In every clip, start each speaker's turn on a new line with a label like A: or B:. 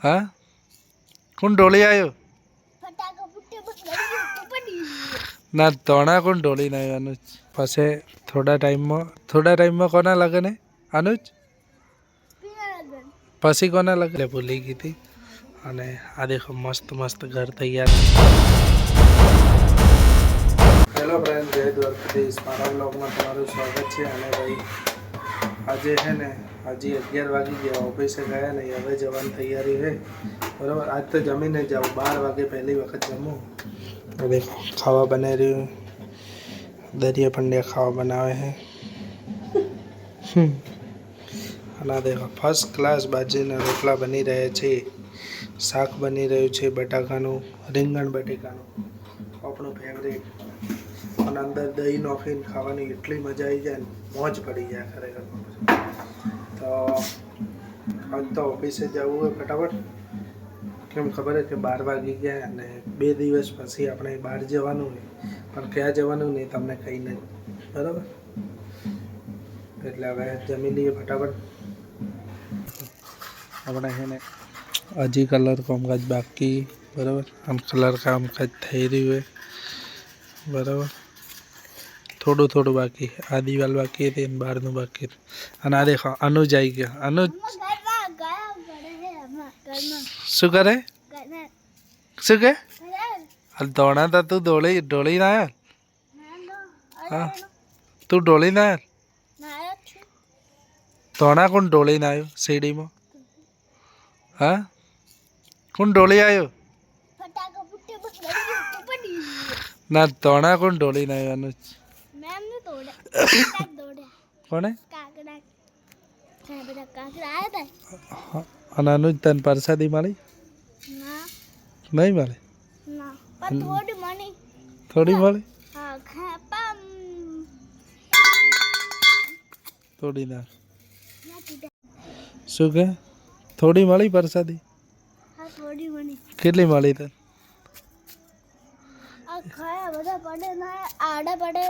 A: हाँ कौन डोली आयो ना तोड़ा कौन डोली ना आयो अनुज पासे थोड़ा टाइम में कोना लगन है अनुज पसी कोना लगे भूली गई थी અને આ દેખો મસ્ત મસ્ત ઘર તૈયાર હેલો ફ્રેન્ડ જય દ્વારકાધીશ મારા બ્લોગમાં તમારું સ્વાગત છે અને ભાઈ આજે છે ને હજી 11 વાગી ગયા ઓફિસે ગયા નહીં હવે જવાની તૈયારી છે બરાબર આજ તો જમીને જાઉં 12 વાગે પહેલી વખત જમું હવે ખાવા બનાવી રહ્યું દરિયા પંડ્યા ખાવા બનાવે છે અને દેખો ફર્સ્ટ ક્લાસ બાજરીના રોટલા બની રહ્યા છે શાક બની રહ્યું છે બટાકાનું રીંગણ બટેકાનું આપણું ફેવરેટ અને અંદર દહીં નાખીને ખાવાની એટલી મજા આવી જાય ને મોજ પડી જાય ખરેખર તો આજ તો ઓફિસે જવું હોય ફટાફટ કેમ ખબર કે 12 વાગી ગયા અને 2 દિવસ પછી આપણે બહાર જવાનું હોય પણ ક્યાં જવાનું નહીં તમને કહી નહીં બરાબર એટલે હવે જમી લઈએ ફટાફટ આપણે છે ને હજી કલર કામકાજ બાકી બરાબર આમ કલર કામકાજ થઈ રહ્યું હોય બરાબર થોડું થોડું બાકી આ દિવાલ બાકી હતી અને બહારનું બાકી અને આ દેખો અનુજ આવી ગયો અનુજ શું કરે શું કે દોડા તા તું ડોળી ના યાર હા તું ડોળી ના યાર દોડા કોણ ડોળી ના આવ્યો સીડીમાં हाँ कौन डोली आयो ना तोड़ा कौन डोली ना आयो अनुज कौन है अनुज तन परसादी माली नहीं माली थोड़ी माली थोड़ी ना શું કે થોડી મળી પ્રસાદી હા થોડી મળી કેટલી મળી તને આ ખાયા બધા પડે ના આડા પડે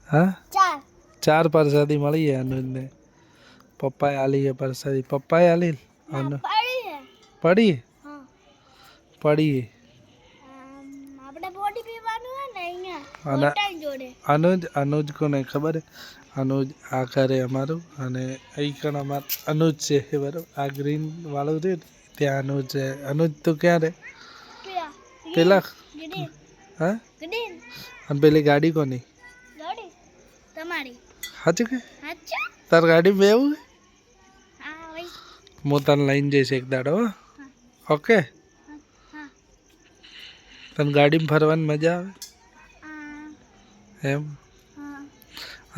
A: હા ચાર પ્રસાદી મળી છે અનુજને પપ્પાએ આલી છે પ્રસાદી પપ્પાએ આલી પડી હા પડી આપણે બોડી પીવાનું હે ને અહીંયા હોટલ જોડે અનુજ કોને ખબર હે अनुज आ करे अमारू अने कण अमार अनुज से बराबर आ ग्रीन वालों रे त्या अनुज है अनुज तो क्या रे पेला हाँ अन पेली गाड़ी कोनी गाड़ी तुम्हारी हाचू के अच्छा तार गाड़ी में आऊ हां भाई मो तन लाइन जैसे एक दाड़ो ओके हां तन गाड़ी में फरवान मजा आवे एम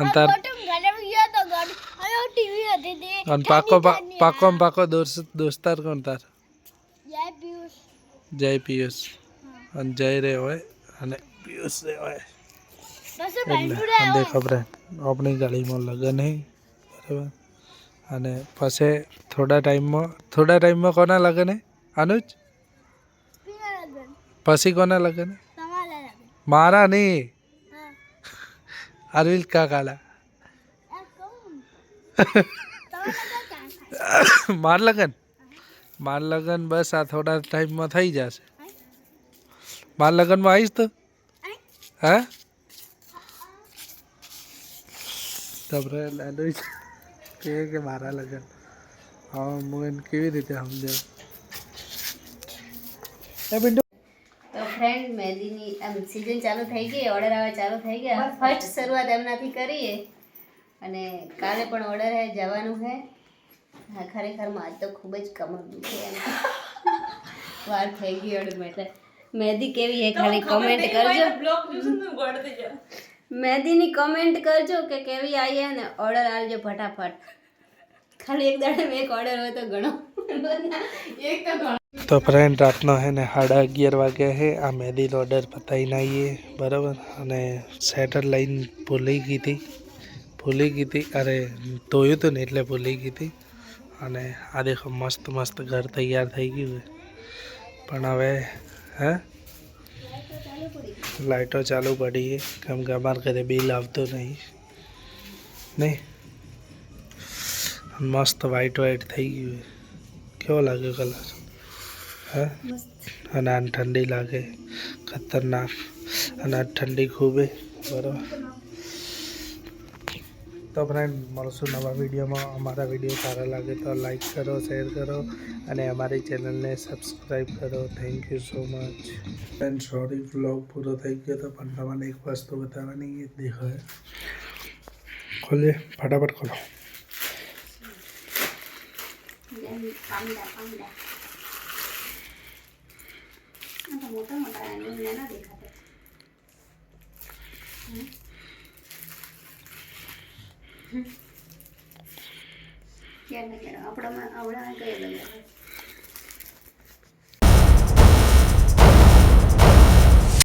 A: अंतर अन पाको दोस्तार कौन तार जय पीयूष अन जय रे होय अने पीयूष रे होय देखो फ्रेंड अपनी गली में लगन है बराबर अने पासे थोड़ा टाइम में कोना लगन है अनुज पसी कोना लगन है मारा नहीं अरविंद का काला मार लगन बस आ थोड़ा टाइम में थी जासे मार लगन में आईश तो हाँ तब के मारा लगन हाँ मुझे केवी रीते समझे
B: तो फ्रेंड मेहंदी सीजन चालू थी गई ऑर्डर आवा चालू थी गया फर्स्ट शुरुआत एमनाथी करीए अने काले पण ऑर्डर है जवानुं है हाँ खरेखर में आज तो खूब ज कमर दुखे वार थी गई ऑर्डर में એટલે मेहंदी केवी है खाली कमेंट करजो मेहंदी नी कमेंट करजो के केवी आई है ने ऑर्डर आलजो फटाफट खाली एक दाड़े में एक ऑर्डर हो तो घणो एक तो घणो
A: तो फ्रेंड रातना है ने 11:30 वागे है आ मेहंदी ऑर्डर पताई ना ये बराबर अने सेटर लाइन भूली गई थी अरे धोयु तो नहीं એટલે ભૂલી ગઈ હતી અને આ દેખો મસ્ત મસ્ત ઘર તૈયાર થઈ ગયું છે પણ હવે હે લાઇટો ચાલુ પડી છે કેમ કે અમારા ઘરે બિલ આવતો નહીં મસ્ત વ્હાઈટ થઈ ગયું છે કેવો લાગે કલર હા
B: મસ્ત.
A: અને આને ઠંડી લાગે ખતરનાક અને આ ઠંડી ખૂબે બરાબર. તો ફ્રેન્ડ મળશું નવા વિડીયોમાં. અમારા વિડીયો સારા લાગે તો લાઈક કરો, શેર કરો અને અમારી ચેનલને સબસ્ક્રાઈબ કરો. Thank you so much friend. Sorry vlog પૂરો થઈ ગયો તો પણ તમને એક વસ્તુ બતાવવાની એ દેખાય. ખોલે ફટાફટ ખોલો.
B: પાંડા પાંડા આ તો મોટા મોટા નાના દેખાતા. ક્યાં આપણામાં આવડા કયા લગાવે